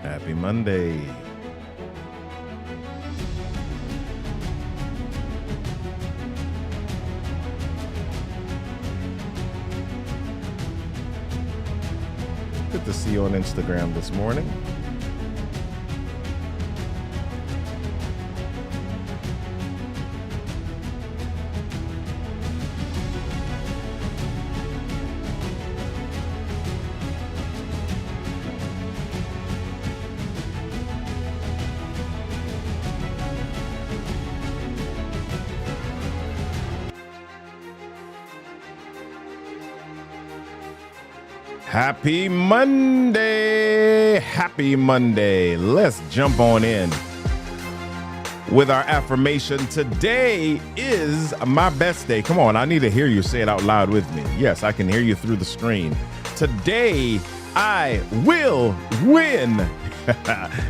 Happy Monday. Good to see you on Instagram this morning. Happy Monday. Happy Monday. Let's jump on in with our affirmation. Today is my best day. Come on, I need to hear you say it out loud with me. Yes, I can hear you through the screen. Today, I will win.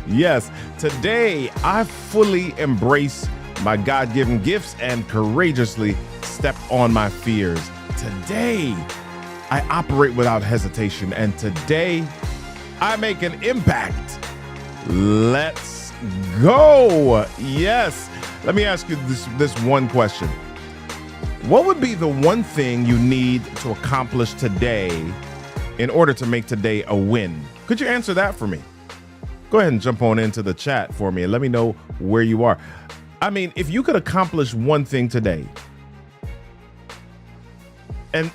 Yes, today I fully embrace my God-given gifts and courageously step on my fears. Today, I operate without hesitation, and today I make an impact. Let's go. Yes. Let me ask you this one question. What would be the one thing you need to accomplish today in order to make today a win? Could you answer that for me? Go ahead and jump on into the chat for me and let me know where you are. I mean, if you could accomplish one thing today, and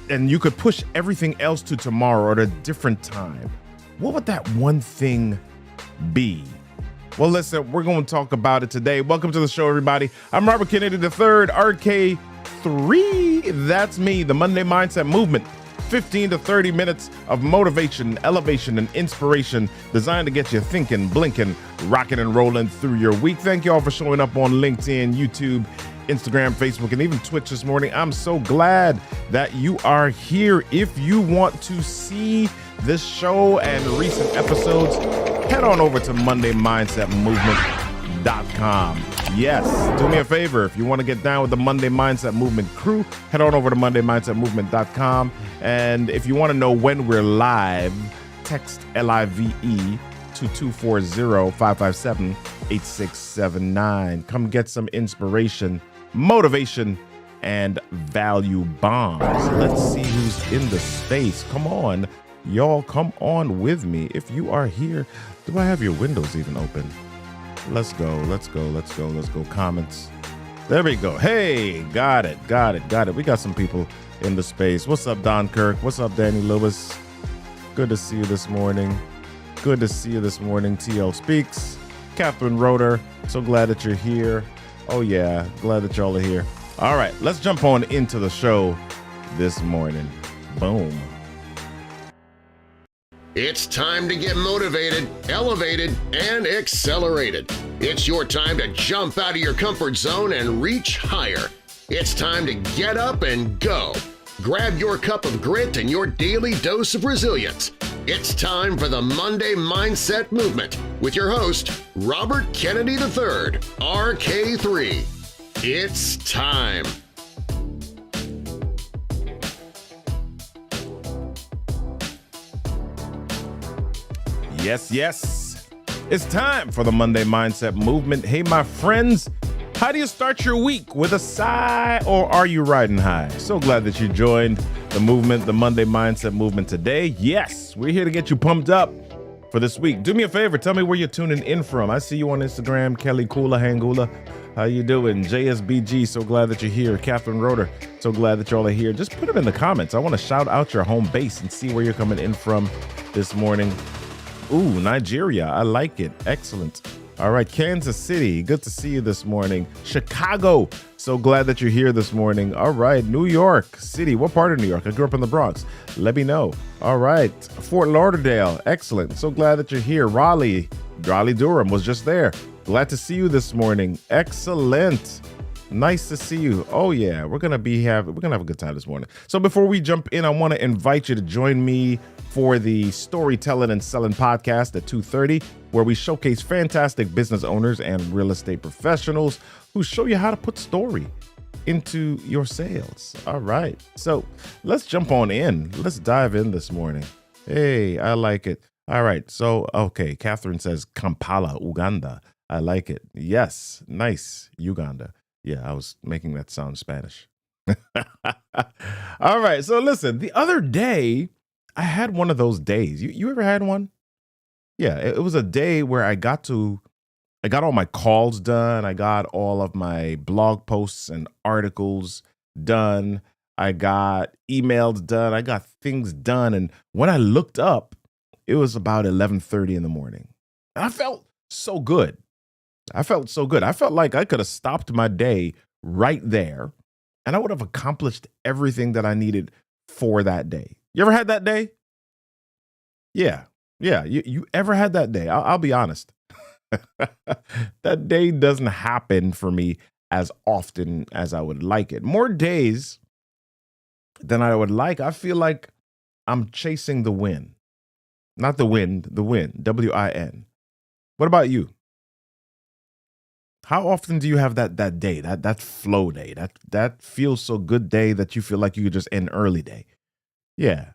and you could push everything else to tomorrow or at a different time, what would that one thing be? Well, listen, we're going to talk about it today. Welcome to the show, everybody. I'm Robert Kennedy III, RK3. That's me, the Monday Mindset Movement. 15 to 30 minutes of motivation, elevation, and inspiration designed to get you thinking, blinking, rocking, and rolling through your week. Thank you all for showing up on LinkedIn, YouTube, Instagram, Facebook, and even Twitch this morning. I'm so glad that you are here. If you want to see this show and recent episodes, head on over to MondayMindsetMovement.com. Yes, do me a favor. If you want to get down with the Monday Mindset Movement crew, head on over to MondayMindsetMovement.com. And if you want to know when we're live, text LIVE to 240-557-8679. Come get some inspiration, motivation, and value bombs. Let's see who's in the space. Come on, y'all, come on with me. If you are here, do I have your windows even open? Let's go. Comments. There we go. Hey, got it. We got some people in the space. What's up, Don Kirk? What's up, Danny Lewis? Good to see you this morning. TL Speaks. Catherine Roeder, so glad that you're here. Oh yeah, glad that y'all are here. All right, let's jump on into the show this morning. Boom. It's time to get motivated, elevated, and accelerated. It's your time to jump out of your comfort zone and reach higher. It's time to get up and go. Grab your cup of grit and your daily dose of resilience. It's time for the Monday Mindset Movement with your host, Robert Kennedy III, RK3. It's time. Yes. It's time for the Monday Mindset Movement. Hey, my friends, how do you start your week? With a sigh, or are you riding high? So glad that you joined the movement, the Monday Mindset Movement today. Yes, we're here to get you pumped up for this week. Do me a favor, tell me where you're tuning in from. I see you on Instagram, Kelly Kula Hangula. How you doing? JSBG, so glad that you're here. Catherine Roeder, so glad that y'all are here. Just put them in the comments. I want to shout out your home base and see where you're coming in from this morning. Ooh, Nigeria. I like it. Excellent. All right, Kansas City. Good to see you this morning. Chicago. So glad that you're here this morning. All right, New York City. What part of New York? I grew up in the Bronx. Let me know. All right, Fort Lauderdale. Excellent. So glad that you're here. Raleigh Durham was just there. Glad to see you this morning. Excellent. Nice to see you. Oh yeah, we're gonna have a good time this morning. So before we jump in, I want to invite you to join me for the Storytelling and Selling podcast at 2:30, where we showcase fantastic business owners and real estate professionals who show you how to put story into your sales. All right, so let's jump on in. Let's dive in this morning. Hey, I like it. All right. So, okay. Catherine says Kampala, Uganda. I like it. Yes. Nice. Uganda. Yeah, I was making that sound Spanish. All right. So, listen, the other day, I had one of those days. You ever had one? Yeah. It was a day where I got all my calls done. I got all of my blog posts and articles done. I got emails done. I got things done. And when I looked up, it was about 11:30 in the morning. And I felt so good. I felt so good. I felt like I could have stopped my day right there and I would have accomplished everything that I needed for that day. You ever had that day? Yeah. Yeah. You ever had that day? I'll be honest. That day doesn't happen for me as often as I would like it. More days than I would like. I feel like I'm chasing the wind. Not the wind, the win. WIN. What about you? How often do you have that day, that flow day, that feels so good day that you feel like you could just end early day? Yeah.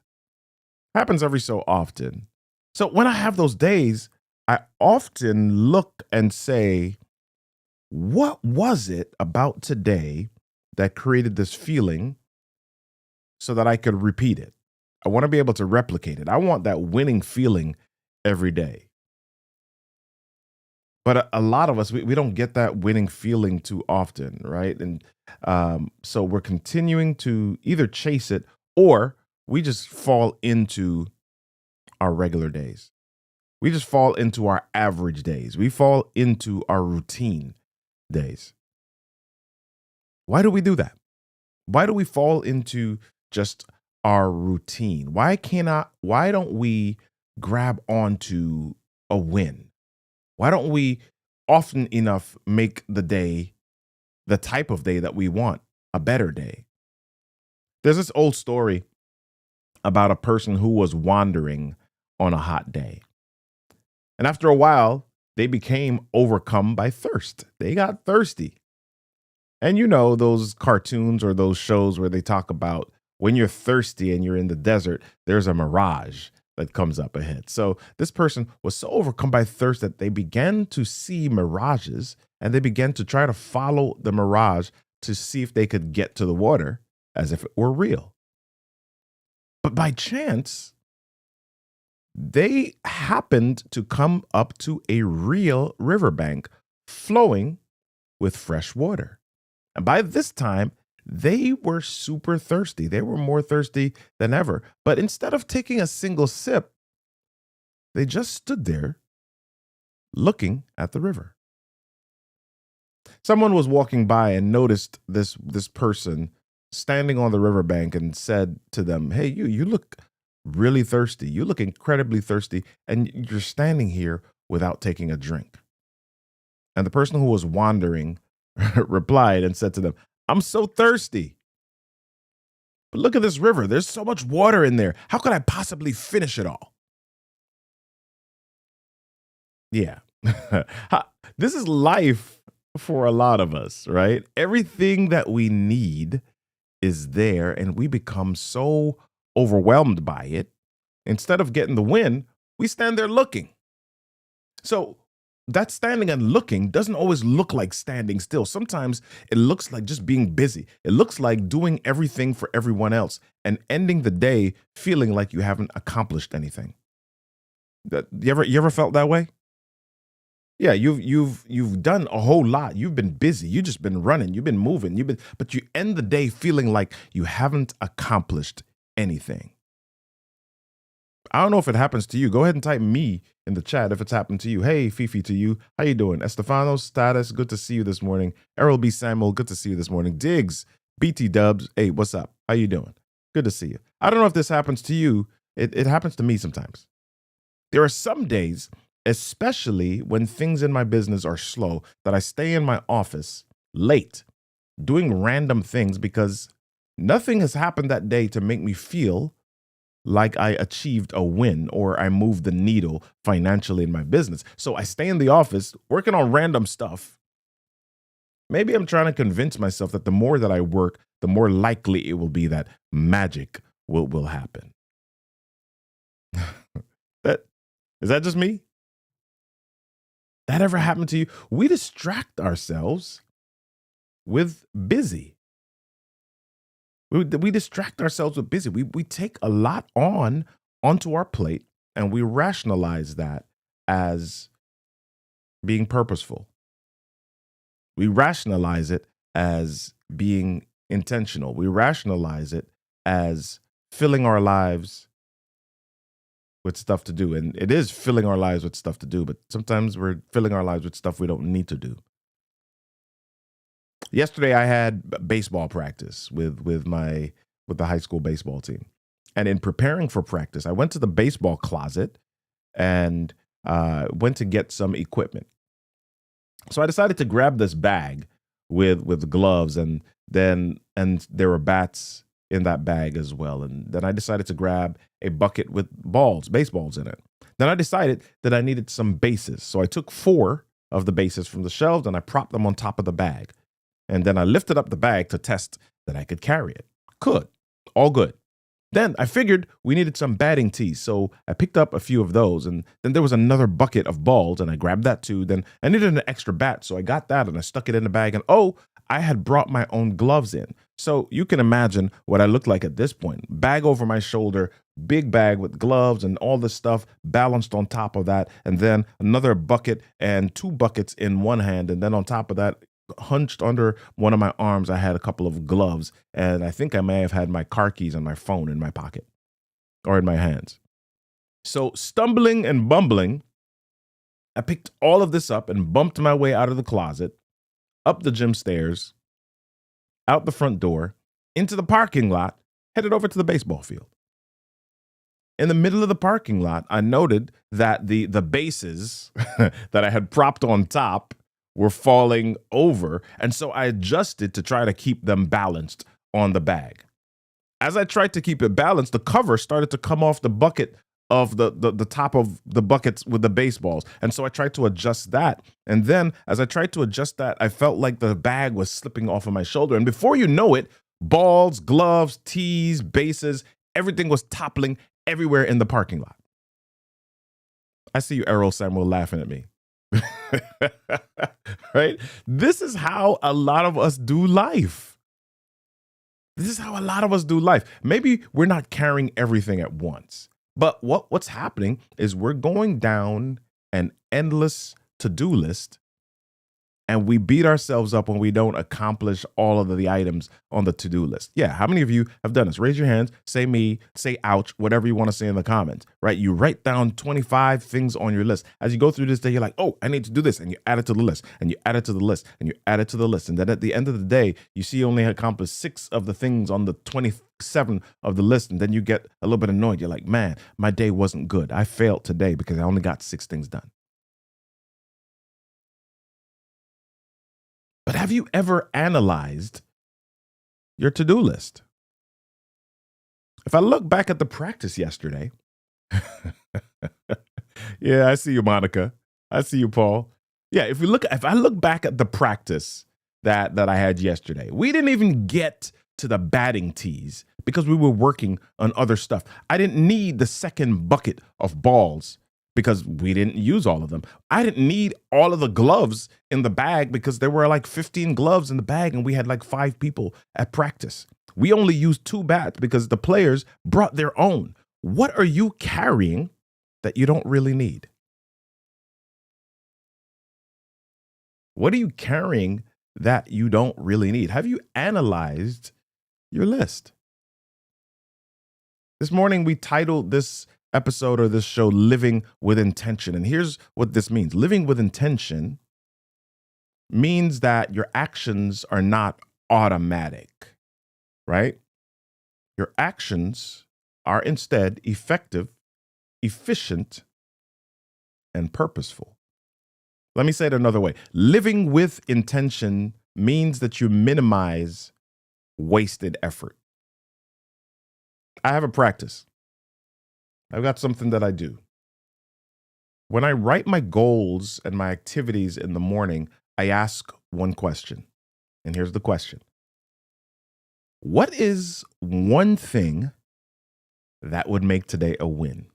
Happens every so often. So when I have those days, I often look and say, what was it about today that created this feeling so that I could repeat it? I want to be able to replicate it. I want that winning feeling every day. But a lot of us, we don't get that winning feeling too often, right? And so we're continuing to either chase it or we just fall into our regular days. We just fall into our average days. We fall into our routine days. Why do we do that? Why do we fall into just our routine? Why don't we grab onto a win? Why don't we often enough make the day the type of day that we want, a better day? There's this old story about a person who was wandering on a hot day. And after a while, they became overcome by thirst. They got thirsty. And you know, those cartoons or those shows where they talk about when you're thirsty and you're in the desert, there's a mirage that comes up ahead. So this person was so overcome by thirst that they began to see mirages and they began to try to follow the mirage to see if they could get to the water as if it were real. But by chance, they happened to come up to a real riverbank flowing with fresh water. And by this time, they were super thirsty. They were more thirsty than ever. But instead of taking a single sip, they just stood there looking at the river. Someone was walking by and noticed this person standing on the riverbank and said to them, "Hey, you look really thirsty. You look incredibly thirsty, and you're standing here without taking a drink." And the person who was wandering replied and said to them, "I'm so thirsty. But look at this river. There's so much water in there. How could I possibly finish it all?" Yeah. This is life for a lot of us, right? Everything that we need is there, and we become so overwhelmed by it. Instead of getting the win, we stand there looking. So that standing and looking doesn't always look like standing still. Sometimes it looks like just being busy. It looks like doing everything for everyone else and ending the day feeling like you haven't accomplished anything. You ever felt that way? Yeah, you've done a whole lot. You've been busy. You've just been running. You've been moving. But you end the day feeling like you haven't accomplished anything. I don't know if it happens to you. Go ahead and type me in the chat if it's happened to you. Hey, Fifi to you. How you doing? Estefano Status, good to see you this morning. Errol B. Samuel, good to see you this morning. Diggs, BT Dubs, hey, what's up? How you doing? Good to see you. I don't know if this happens to you. It happens to me sometimes. There are some days, especially when things in my business are slow, that I stay in my office late doing random things because nothing has happened that day to make me feel like I achieved a win or I moved the needle financially in my business. So I stay in the office working on random stuff. Maybe I'm trying to convince myself that the more that I work, the more likely it will be that magic will happen. Is that just me? That ever happened to you? We distract ourselves with busy. We distract ourselves with busy. We take a lot onto our plate and we rationalize that as being purposeful. We rationalize it as being intentional. We rationalize it as filling our lives with stuff to do. And it is filling our lives with stuff to do, but sometimes we're filling our lives with stuff we don't need to do. Yesterday I had baseball practice with the high school baseball team. And in preparing for practice, I went to the baseball closet and went to get some equipment. So I decided to grab this bag with gloves and there were bats in that bag as well. And then I decided to grab a bucket with baseballs in it. Then I decided that I needed some bases. So I took 4 of the bases from the shelves and I propped them on top of the bag. And then I lifted up the bag to test that I could carry it. Could. All good. Then I figured we needed some batting tees, so I picked up a few of those, and then there was another bucket of balls, and I grabbed that too. Then I needed an extra bat, so I got that, and I stuck it in the bag, and I had brought my own gloves in. So you can imagine what I looked like at this point. Bag over my shoulder, big bag with gloves and all this stuff balanced on top of that, and then another bucket and 2 buckets in one hand, and then on top of that, hunched under one of my arms, I had a couple of gloves, and I think I may have had my car keys and my phone in my pocket or in my hands. So stumbling and bumbling, I picked all of this up and bumped my way out of the closet, up the gym stairs, out the front door, into the parking lot, headed over to the baseball field. In the middle of the parking lot, I noted that the bases that I had propped on top were falling over, and so I adjusted to try to keep them balanced on the bag. As I tried to keep it balanced, the cover started to come off the bucket of the top of the buckets with the baseballs, and so I tried to adjust that. And then as I tried to adjust that, I felt like the bag was slipping off of my shoulder, and before you know it, balls, gloves, tees, bases, everything was toppling everywhere in the parking lot. I see you, Errol Samuel, laughing at me. Right? This is how a lot of us do life. Maybe we're not carrying everything at once, but what's happening is we're going down an endless to-do list, and we beat ourselves up when we don't accomplish all of the items on the to-do list. Yeah, how many of you have done this? Raise your hands, say me, say ouch, whatever you want to say in the comments, right? You write down 25 things on your list. As you go through this day, you're like, oh, I need to do this, and you add it to the list, and you add it to the list, and you add it to the list. And then at the end of the day, you see you only accomplished 6 of the things on the 27 of the list, and then you get a little bit annoyed. You're like, man, my day wasn't good. I failed today because I only got 6 things done. But have you ever analyzed your to-do list? If I look back at the practice yesterday, yeah, I see you, Monica. I see you, Paul. Yeah, if I look back at the practice that I had yesterday, we didn't even get to the batting tees because we were working on other stuff. I didn't need the second bucket of balls because we didn't use all of them. I didn't need all of the gloves in the bag because there were like 15 gloves in the bag and we had like 5 people at practice. We only used 2 bats because the players brought their own. What are you carrying that you don't really need? What are you carrying that you don't really need? Have you analyzed your list? This morning, we titled this episode or this show, Living with Intention. And here's what this means. Living with intention means that your actions are not automatic, right? Your actions are instead effective, efficient, and purposeful. Let me say it another way. Living with intention means that you minimize wasted effort. I have a practice. I've got something that I do. When I write my goals and my activities in the morning, I ask one question. And here's the question. What is one thing that would make today a win?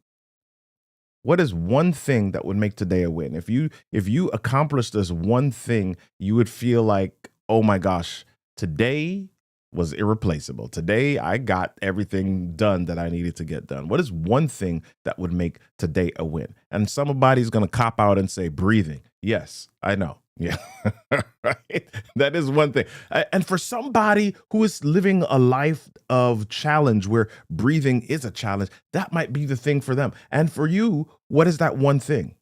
What is one thing that would make today a win? If you accomplish this one thing, you would feel like, "Oh my gosh, today was irreplaceable. Today I got everything done that I needed to get done." What is one thing that would make today a win? And somebody's going to cop out and say breathing. Yes, I know. Yeah. Right? That is one thing. And for somebody who is living a life of challenge where breathing is a challenge, that might be the thing for them. And for you, what is that one thing?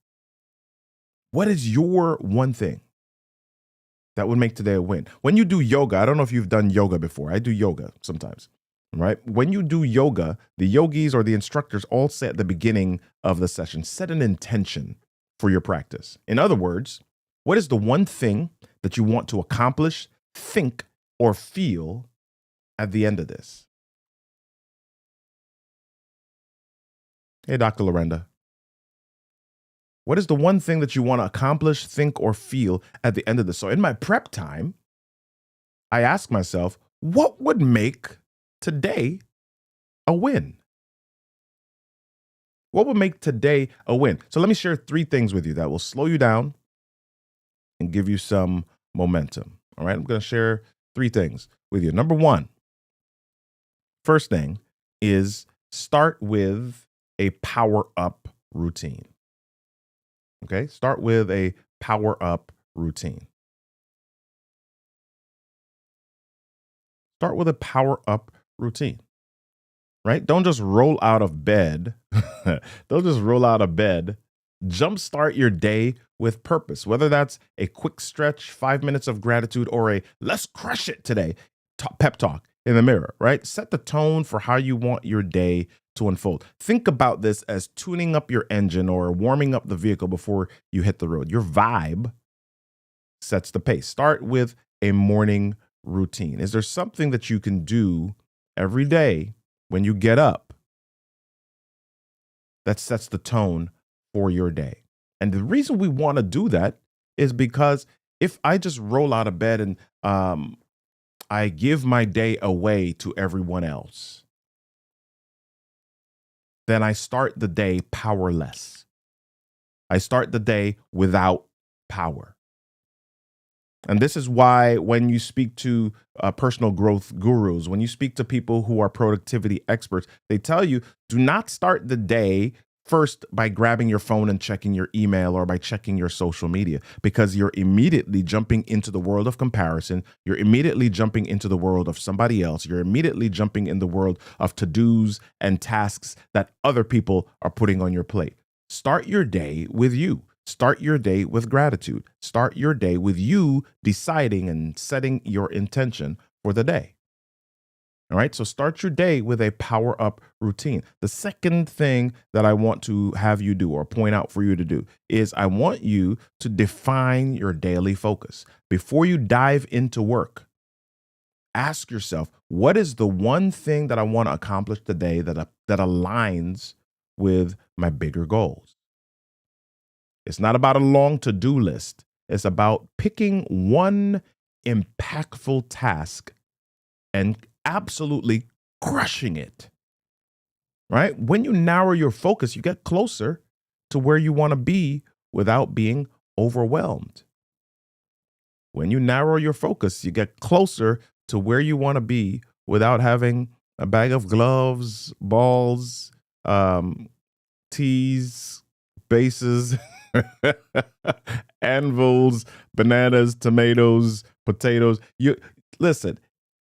What is your one thing that would make today a win? When you do yoga, I don't know if you've done yoga before. I do yoga sometimes, right? When you do yoga, the yogis or the instructors all say at the beginning of the session, set an intention for your practice. In other words, what is the one thing that you want to accomplish, think, or feel at the end of this? Hey, Dr. Lorenda. What is the one thing that you want to accomplish, think, or feel at the end of this? So in my prep time, I ask myself, what would make today a win? What would make today a win? So let me share 3 things with you that will slow you down and give you some momentum. All right, I'm going to share 3 things with you. Number 1, first thing is start with a power up routine. Okay, start with a power up routine. Start with a power up routine, right? Don't just roll out of bed. Don't just roll out of bed. Jumpstart your day with purpose, whether that's a quick stretch, 5 minutes of gratitude, or a let's crush it today pep talk in the mirror, right? Set the tone for how you want your day to unfold. Think about this as tuning up your engine or warming up the vehicle before you hit the road. Your vibe sets the pace. Start with a morning routine. Is there something that you can do every day when you get up that sets the tone for your day? And the reason we want to do that is because if I just roll out of bed and I give my day away to everyone else, then I start the day powerless. I start the day without power. And this is why when you speak to personal growth gurus, when you speak to people who are productivity experts, they tell you, do not start the day first by grabbing your phone and checking your email or by checking your social media, because you're immediately jumping into the world of comparison. You're immediately jumping into the world of somebody else. You're immediately jumping in the world of to-dos and tasks that other people are putting on your plate. Start your day with you. Start your day with gratitude. Start your day with you deciding and setting your intention for the day. All right, so start your day with a power up routine. The second thing that I want to have you do or point out for you to do is I want you to define your daily focus. Before you dive into work, ask yourself, what is the one thing that I want to accomplish today that aligns with my bigger goals? It's not about a long to-do list. It's about picking one impactful task and absolutely crushing it, right? When you narrow your focus, you get closer to where you want to be without being overwhelmed. When you narrow your focus, you get closer to where you want to be without having a bag of gloves, balls, teas, bases, anvils, bananas, tomatoes, potatoes. Listen,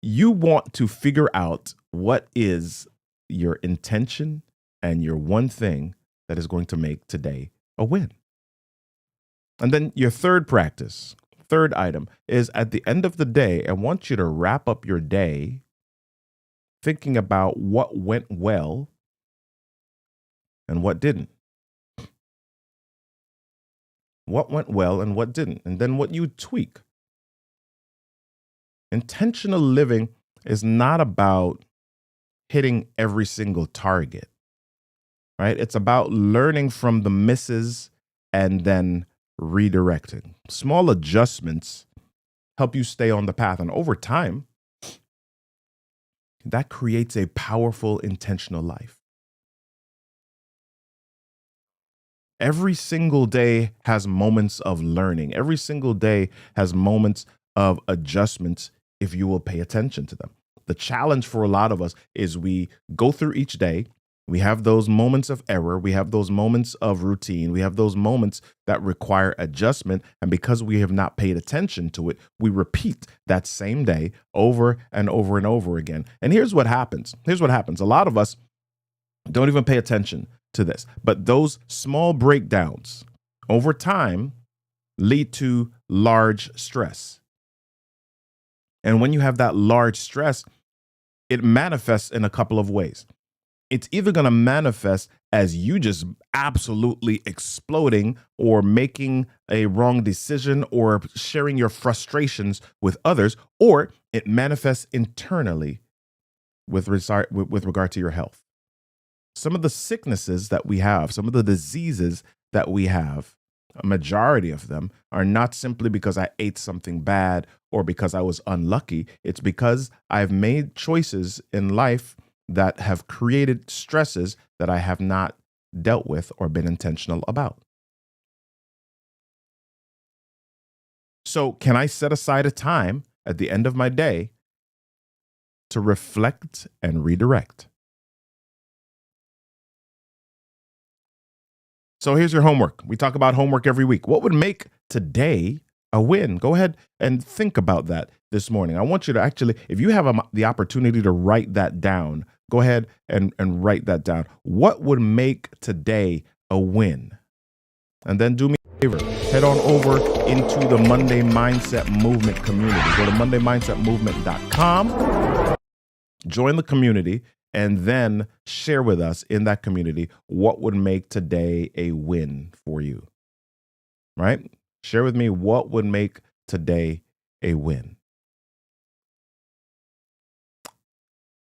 you want to figure out what is your intention and your one thing that is going to make today a win. And then your third item is at the end of the day, I want you to wrap up your day thinking about what went well and what didn't. What went well and what didn't, and then what you tweak. Intentional living is not about hitting every single target, right? It's about learning from the misses and then redirecting. Small adjustments help you stay on the path. And over time, that creates a powerful, intentional life. Every single day has moments of learning. Every single day has moments of adjustments if you will pay attention to them. The challenge for a lot of us is we go through each day. We have those moments of error. We have those moments of routine. We have those moments that require adjustment. And because we have not paid attention to it, we repeat that same day over and over and over again. And here's what happens. A lot of us don't even pay attention to this. But those small breakdowns over time lead to large stress. And when you have that large stress, it manifests in a couple of ways. It's either going to manifest as you just absolutely exploding or making a wrong decision or sharing your frustrations with others, or it manifests internally with regard to your health. Some of the sicknesses that we have, some of the diseases that we have, a majority of them are not simply because I ate something bad or because I was unlucky. It's because I've made choices in life that have created stresses that I have not dealt with or been intentional about. So can I set aside a time at the end of my day to reflect and redirect? So here's your homework. We talk about homework every week. What would make today a win? Go ahead and think about that this morning. I want you to actually, if you have the opportunity to write that down, go ahead and write that down. What would make today a win? And then do me a favor. Head on over into the Monday Mindset Movement community. Go to MondayMindsetMovement.com. Join the community. And then share with us in that community what would make today a win for you, right? Share with me what would make today a win.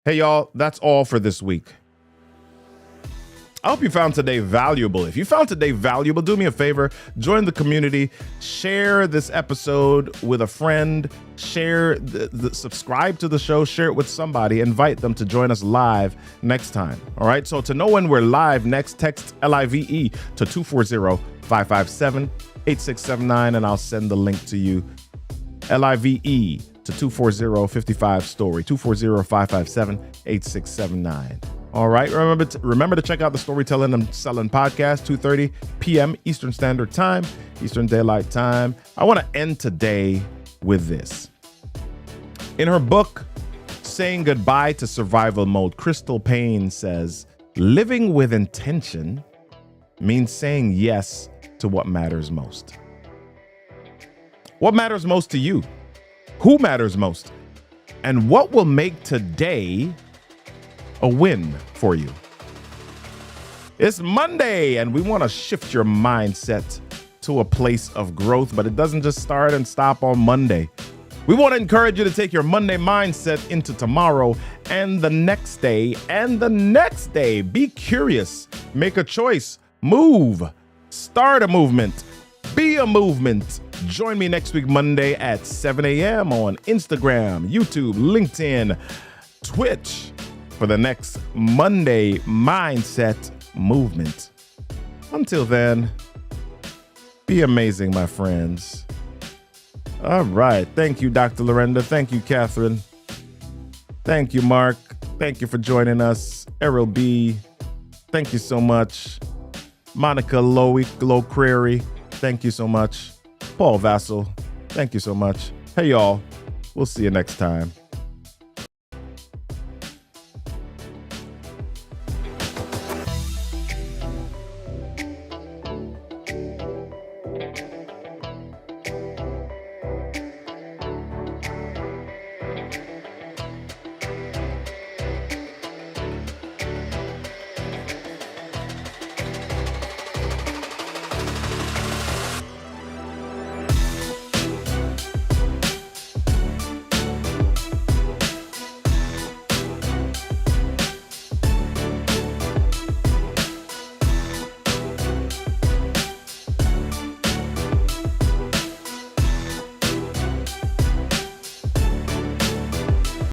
Hey, y'all, that's all for this week. I hope you found today valuable. If you found today valuable, do me a favor, join the community, share this episode with a friend, share subscribe to the show, share it with somebody, invite them to join us live next time. All right. So to know when we're live next, text LIVE to 240-557-8679, and I'll send the link to you. LIVE to 240-55-STORY, 240-557-8679. All right. Remember to check out the Storytelling and Selling podcast, 2:30 p.m. Eastern Standard Time, Eastern Daylight Time. I want to end today with this. In her book, Saying Goodbye to Survival Mode, Crystal Payne says, living with intention means saying yes to what matters most. What matters most to you? Who matters most? And what will make today a win for you? It's Monday, and we want to shift your mindset to a place of growth, but it doesn't just start and stop on Monday. We want to encourage you to take your Monday mindset into tomorrow and the next day and the next day. Be curious, make a choice, move, start a movement, be a movement. Join me next week, Monday at 7 a.m. on Instagram, YouTube, LinkedIn, Twitch, for the next Monday Mindset Movement. Until then, be amazing, my friends. All right. Thank you, Dr. Lorenda. Thank you, Catherine. Thank you, Mark. Thank you for joining us. Errol B. Thank you so much. Monica Locrary. Thank you so much. Paul Vassell. Thank you so much. Hey, y'all. We'll see you next time.